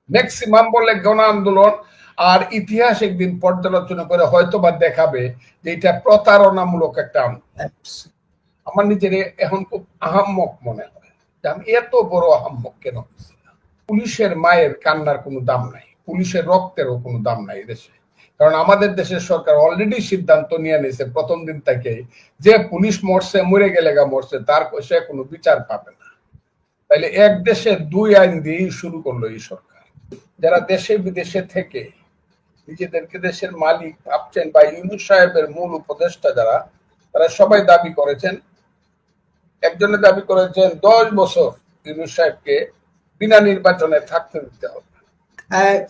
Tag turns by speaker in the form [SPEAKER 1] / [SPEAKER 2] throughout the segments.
[SPEAKER 1] Maximum বলে গণ আন্দোলন। আর ইতিহাস একদিন পর্যালোচনা করে হয়তো বা দেখাবে যে এটা প্রতারণামূলক একটা আমার নিজের এখন খুব আহাম্মক মনে হয় যে আমি এত বড় আহাম্মক কেন। পুলিশের মায়ের কান্নার কোনো দাম নাই, পুলিশের রক্তেরও কোনো দাম নাই দেশে। কারণ আমাদের দেশের সরকার অলরেডি সিদ্ধান্ত নিয়ে নিয়েছে প্রথম দিন থেকে যে পুলিশ মরছে, মরে গেলে মরছে, তার সে কোনো বিচার পাবে না। তাইলে এক দেশে দুই আইন দিয়েই শুরু করলো এই সরকার। যারা দেশে বিদেশে থেকে নিজেদেরকে দেশের মালিক ভাবছেন বা ইউনূস সাহেবের মূল উপদেষ্টা যারা, তারা সবাই দাবি করেছেন, একজনে দাবি করেছেন 10 বছর ইউনূস সাহেবকে বিনা নির্বাচনে থাকতে দিতে হবে।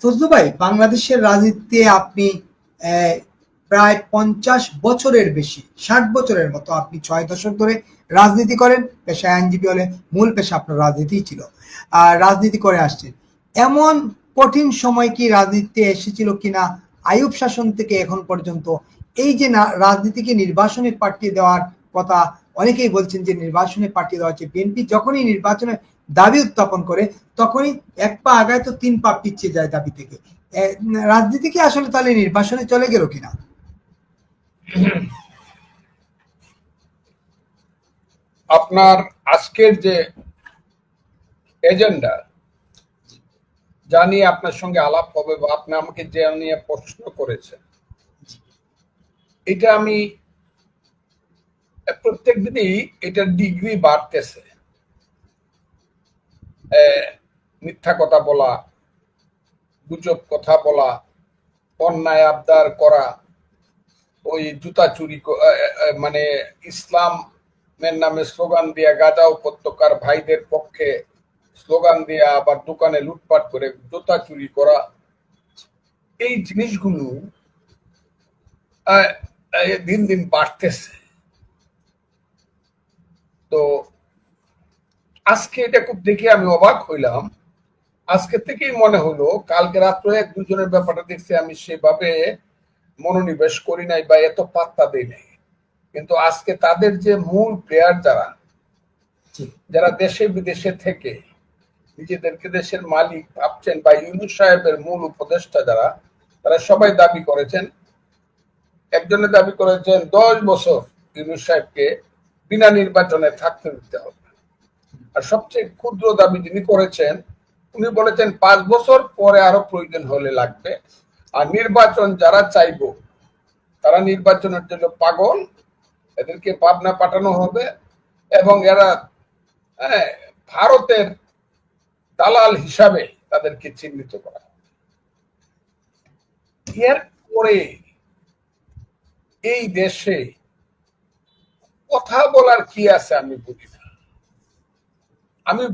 [SPEAKER 2] ফজলু ভাই, বাংলাদেশের রাজনীতিতে আপনি প্রায় 50 বছরের বেশি, 60 বছরের মতো আপনি 6 দশক ধরে রাজনীতি করেন। পেশায় আইনজীবী হলে মূল পেশা আপনার রাজনীতি ছিল, রাজনীতি করে আসছেন। এমন কঠিন সময় কি রাজনীতিতে এসেছিল কিনা আইয়ুব শাসন থেকে এখন পর্যন্ত? এই যে রাজনীতিকে নির্বাচনে পাঠিয়ে দেওয়ার কথা অনেকেই বলছেন যে নির্বাচনে পাঠিয়ে দেওয়া হচ্ছে, বিএনপি যখনই নির্বাচনে দাবি উত্থাপন করে তখনই এক পা আগায় তো 3 পা পিছিয়ে যায় দাবি থেকে। রাজনীতি কি আসলে তাহলে নির্বাচনে চলে গেল কিনা?
[SPEAKER 1] আপনার আজকের যে এজেন্ডা যা নিয়ে আপনার সঙ্গে আলাপ হবে বা আপনি আমাকে যে নিয়ে প্রশ্ন করেছেন, এটা আমি প্রত্যেক দিনই এটার ডিগ্রি বাড়তেছে। মিথ্যা কথা বলা, গুজব কথা বলা, অন্যায় আবদার করা, ওই জুতা চুরি, মানে ইসলামের নামে স্লোগান দিয়া গাজা উপত্যকার ভাইদের পক্ষে স্লোগান দিয়া আবার দোকানে লুটপাট করে জুতা চুরি করা, এই জিনিসগুলো দিন দিন বাড়তেছে। তো আজকে এটা খুব দেখে আমি অবাক হইলাম। আজকে থেকেই মনে হলো, কালকে রাত্রে এক দুজনের ব্যাপারটা দেখছি, আমি সেভাবে মনোনিবেশ করি নাই বা এত পাত্তা দেই নাই, কিন্তু আজকে তাদের যে মূল প্লেয়ার যারা দেশে বিদেশে থেকে নিজেদেরকে দেশের মালিক ভাবছেন বা ইউনূস সাহেবের মূল উপদেষ্টা যারা, তারা সবাই দাবি করেছেন, একজনে দাবি করেছেন 10 বছর ইউনূস সাহেবকে বিনা নির্বাচনে থাকতে দিতে হবে। আর সবচেয়ে ক্ষুদ্র দাবি যিনি করেছেন, উনি বলেছেন 5 বছর পরে আরো প্রয়োজন হলে লাগবে। আর নির্বাচন যারা চাইব তারা নির্বাচনের জন্য পাগল, এদেরকে পাবনা পাঠানো হবে এবং এরা ভারতের দালাল হিসাবে তাদেরকে চিহ্নিত করা হবে। এরপরে এই দেশে কথা বলার কি আছে আমি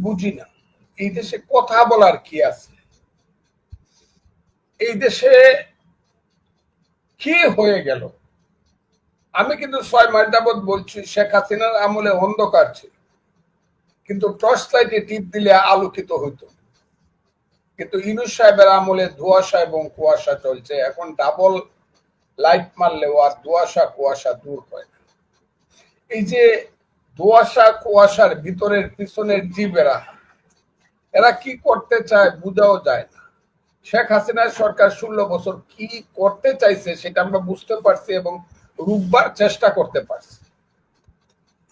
[SPEAKER 1] বুঝি না, এই দেশে কথা বলার কি আছে? এই দেশে কি হয়ে গেল? আমি কিন্তু 6 মাস যাবৎ বলছি, শেখ হাসিনার আমলে অন্ধকার ছিল, কিন্তু টর্চ লাইটে টিপ দিলে আলোকিত হইতো। কিন্তু ইউনূস সাহেবের আমলে ধোঁয়াশা এবং কুয়াশা চলছে। এখন ডাবল লাইট মারলেও আর ধোঁয়াশা কুয়াশা দূর হয় না। এই যে ধোঁয়াশা কুয়াশার ভিতরের পিছনের জীবেরা, এরা কি করতে চায় বোঝাও যায় না। শেখ হাসিনার সরকার 16 বছর কি করতে চাইছে সেটা আমরা বুঝতে পারছি এবং রুখবার চেষ্টা করতে পারছি,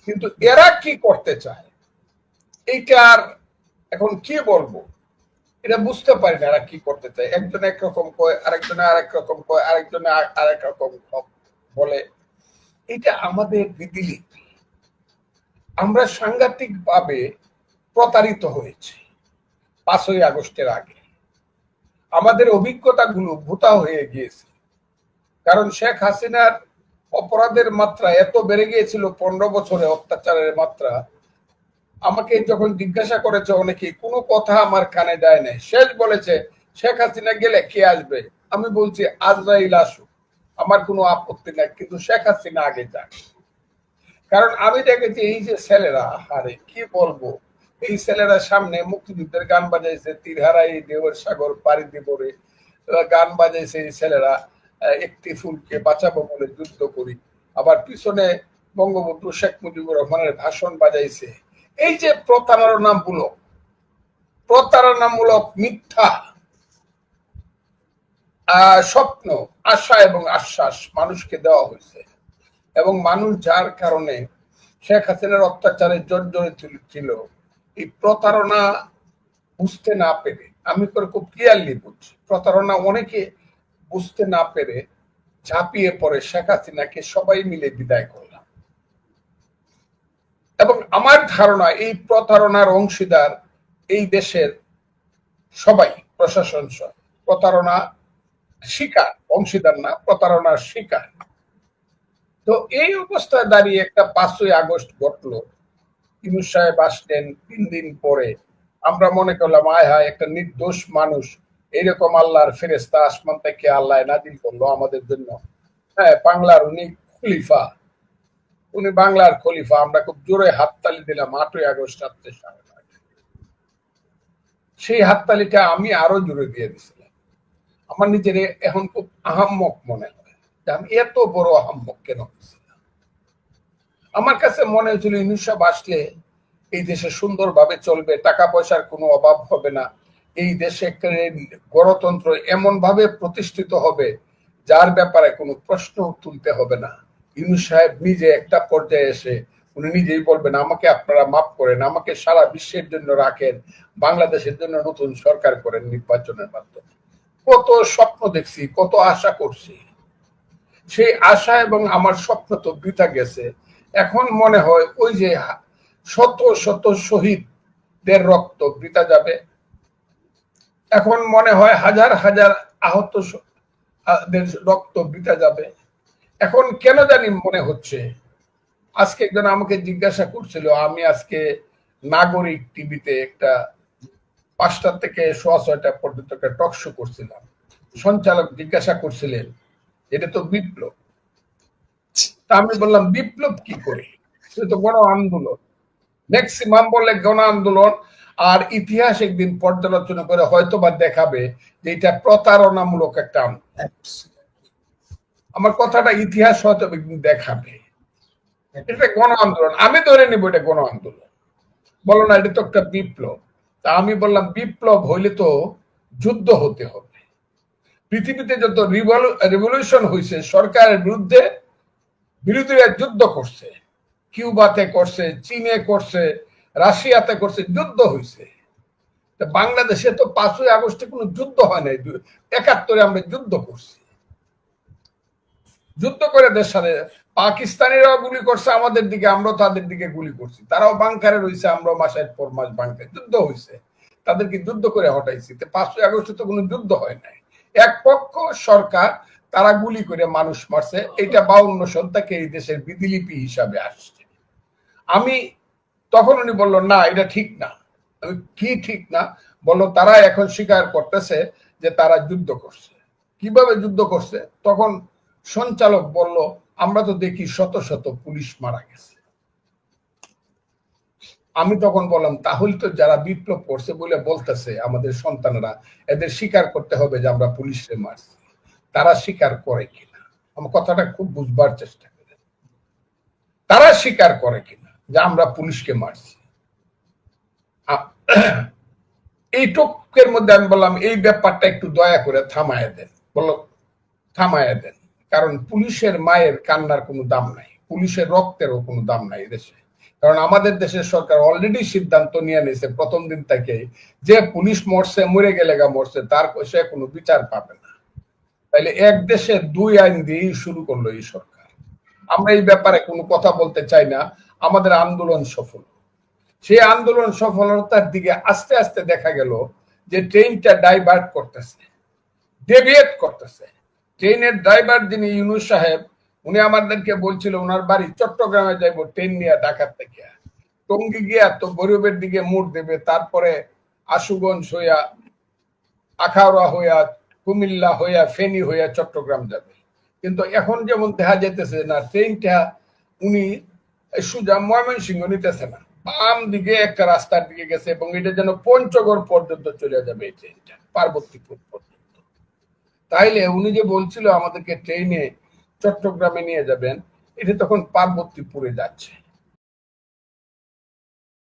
[SPEAKER 1] কিন্তু এরা কি করতে চায় এইটার এখন কি বলবো, এটা বুঝতে পারি না। এরা কি করতে চায়, একজনে একরকম কয়, আরেকজনে আরেক রকম কয়, আরেকজনে আরেক রকম বলে। এটা আমাদের রীতিনীতি। আমরা সাংঘাতিক ভাবে প্রতারিত হয়েছি 5ই আগস্টের আগে। আমাদের অভিজ্ঞতাগুলো ভূতা হয়ে গিয়েছে, কারণ শেখ হাসিনার অপরাধের মাত্রা এত বেড়ে গিয়েছিল 15 বছরে, অত্যাচারের মাত্রা। আমাকে যখন জিজ্ঞাসা করেছে অনেকে, কোনো কথা আমার কানে যায় নাই। শেষ বলেছে শেখ হাসিনা গেলে কে আসবে? আমি বলছি আজরাইল আসুক, আমার কোনো আপত্তি নাই, কিন্তু শেখ হাসিনা আগে যাক। কারণ আমি দেখেছি এই যে ছেলেরা, আরে কি বলবো, এই ছেলেরা সামনে মুক্তিযুদ্ধের গান বাজাইছে, তীরহারাই ঢেউয়ের সাগর পাড়ি দিব রে, গান বাজাইছে এই ছেলেরা, একটি ফুলকে বাঁচাবো বলে যুদ্ধ করি। আবার পিছনে বঙ্গবন্ধু শেখ মুজিবুর রহমানের ভাষণ বাজাইছে। এই যে প্রতারণামূলক মিথ্যা স্বপ্ন, আশা এবং আশ্বাস মানুষকে দেওয়া হয়েছে, এবং মানুষ যার কারণে শেখ হাসিনার অত্যাচারে জর্জরিত ছিল, এই প্রতারণা বুঝতে না পেরে, আমি করে খুব ক্লিয়ারলি বুঝছি, প্রতারণা অনেকে বুঝতে না পেরে ঝাঁপিয়ে পড়ে শেখ হাসিনাকে সবাই মিলে বিদায় করলাম। এবং আমার ধারণা এই প্রতারণার অংশীদার এই দেশের সবাই, প্রশাসন সহ প্রতারণা শিকার, অংশীদার না, প্রতারণার শিকার। তো এই অবস্থায় দাঁড়িয়ে একটা 5ই আগস্ট ঘটলো, ইউনূস সাহেব আসলেন 3 দিন পরে, আমরা মনে করলাম আয় হায় একটা নির্দোষ মানুষ, এইরকম আল্লাহর ফেরেশতা আসমান থেকে আল্লাহ নাজিল করলো আমাদের জন্য। হ্যাঁ, বাংলার উনি খলিফা, উনি বাংলার খলিফা। আমরা খুব জোরে হাততালি দিলাম 8ই আগস্ট রাত্রে 9:30। সেই হাততালিটা আমি আরো জোরে দিয়ে দিছিলাম। আমার নিজের এখন খুব আহাম্মক মনে হয় যে আমি এত বড় আহাম্মক কেন হয়েছিলাম। আমার কাছে মনে হয়েছিল ইউনূস সাহেব আসলে এই দেশে সুন্দরভাবে চলবে, টাকা পয়সার কোনো অভাব হবে না, এই দেশে গণতন্ত্র এমন ভাবে প্রতিষ্ঠিত হবে যার ব্যাপারে কোনো প্রশ্ন তুলতে হবে না। ইউনূস সাহেব নিজে একটা পর্যায়ে এসে উনি নিজেই বলবেন আমাকে আপনারা মাফ করেন, আমাকে সারা বিশ্বের জন্য রাখেন, বাংলাদেশের জন্য নতুন সরকার করেন নির্বাচনের মাধ্যমে। কত স্বপ্ন দেখছি, কত আশা করছি, সেই আশা এবং আমার স্বপ্ন তো বৃথা গেছে। এখন মনে হয় ওই যে শত শত শহীদদের রক্ত বৃথা যাবে, এখন মনে হয় হাজার হাজার আহত রক্ত বৃথা যাবে। এখন কেন জানি মনে হচ্ছে, আজকে একজন আমাকে জিজ্ঞাসা করছিল, আমি আজকে নাগরিক টিভিতে একটা 5টা থেকে 6:30 পর্যন্ত একটা টক শো করছিলাম, সঞ্চালক জিজ্ঞাসা করছিলেন এটা তো বিপ্লব। তা আমি বললাম বিপ্লব কি করে, সে তো গণ আন্দোলন, ম্যাক্সিমাম বলে গণ আন্দোলন। আর ইতিহাস একদিন পর্যালোচনা করে হয়তো বা দেখাবে যে এটা প্রতারণামূলক একটা আন্দোলন। আমার কথাটা ইতিহাস হয়তো একদিন দেখাবে এটা গণ আন্দোলন, আমি ধরে নিব এটা গণ আন্দোলন। বলো না এটা তো একটা বিপ্লব। তা আমি বললাম বিপ্লব হইলে তো যুদ্ধ হতে হবে। পৃথিবীতে যত রিভলিউশন হয়েছে সরকারের বিরুদ্ধে বিরোধীরা যুদ্ধ করছে, কিউবাতে করছে, চীনে করছে, রাশিয়াতে করছে, যুদ্ধ হয়েছে। বাংলাদেশে তো 5ই আগস্টে কোনো যুদ্ধ হয় নাই, 71-এ আমরা যুদ্ধ করছি, যুদ্ধ করে দেশ সাথে। পাকিস্তানিরাও গুলি করছে আমাদের দিকে, আমরাও তাদের দিকে গুলি করছি, তারাও বাংকারে রয়েছে, আমরাও মাসের পর মাস বাংকারে, যুদ্ধ হয়েছে, তাদেরকে যুদ্ধ করে হটাইছি। 5ই আগস্টে তো কোনো যুদ্ধ হয় নাই, এক পক্ষ সরকার তারা গুলি করে মানুষ মারছে, এটা 52 সন থেকে এই দেশের বিধিলিপি হিসাবে আসছে। আমি তখন উনি বলল না এটা ঠিক না। আমি কি ঠিক না? বললো তারা এখন স্বীকার করতেছে যে তারা যুদ্ধ করছে। কিভাবে যুদ্ধ করছে? তখন সঞ্চালক বলল আমরা তো দেখি শত শত পুলিশ মারা গেছে। আমি তখন বললাম তাহলে তো যারা বিপ্লব করছে বলে বলতেছে আমাদের সন্তানরা, এদের স্বীকার করতে হবে যে আমরা পুলিশে মারছি। তারা স্বীকার করে কিনা, আমার কথাটা খুব বুঝবার চেষ্টা করে, তারা স্বীকার করে কিনা যে আমরা পুলিশকে মারছি। এই টুকের মধ্যে আমি বললাম এই ব্যাপারটা একটু দয়া করে থামায় দেন। বললো থামায় দেন, কারণ পুলিশের মায়ের কান্নার কোনো দাম নাই, পুলিশের রক্তেরও কোনো দাম নাই দেশে। কারণ আমাদের দেশের সরকার অলরেডি সিদ্ধান্ত নিয়ে নিয়েছে প্রথম দিন থেকে যে পুলিশ মরছে, মরে গেলে মরছে, তার সে কোনো বিচার পাবে না। তাইলে এক দেশে 2 আইন দিয়েই শুরু করলো এই সরকার। আমরা এই ব্যাপারে কোনো কথা বলতে চাই না। আমাদের আন্দোলন সফল, সেই আন্দোলন সফলতার দিকে আস্তে আস্তে দেখা গেল যে ট্রেনটা ডাইভার্ট করতেছে, ডেভিয়েট করতেছে। ট্রেনের ড্রাইভার যিনি ইউনূস সাহেব, উনি আমাদেরকে বলছিল ওনার বাড়ি চট্টগ্রামে যাইব ট্রেন নিয়ে ঢাকার থেকে, টঙ্গী গিয়া তো গরিবের দিকে মোড় দেবে, তারপরে আশুগঞ্জ হইয়া, আখাউড়া হইয়া, কুমিল্লা হইয়া, ফেনী হইয়া চট্টগ্রাম যাবে। কিন্তু এখন যেমন দেখা যাইতেছে না, ট্রেনটা উনি সোজা ময়মনসিংহ নিতেছে না, বাম দিকে একটা রাস্তার দিকে গেছে, এবং এটা যেন পঞ্চগড় পর্যন্ত চলে যাবে এই ট্রেনটা, পার্বতীপুর পর্যন্ত। তাইলে উনি যে বলছিল আমাদেরকে ট্রেনে চট্টগ্রামে নিয়ে যাবেন, এটা তখন পার্বতীপুরে যাচ্ছে।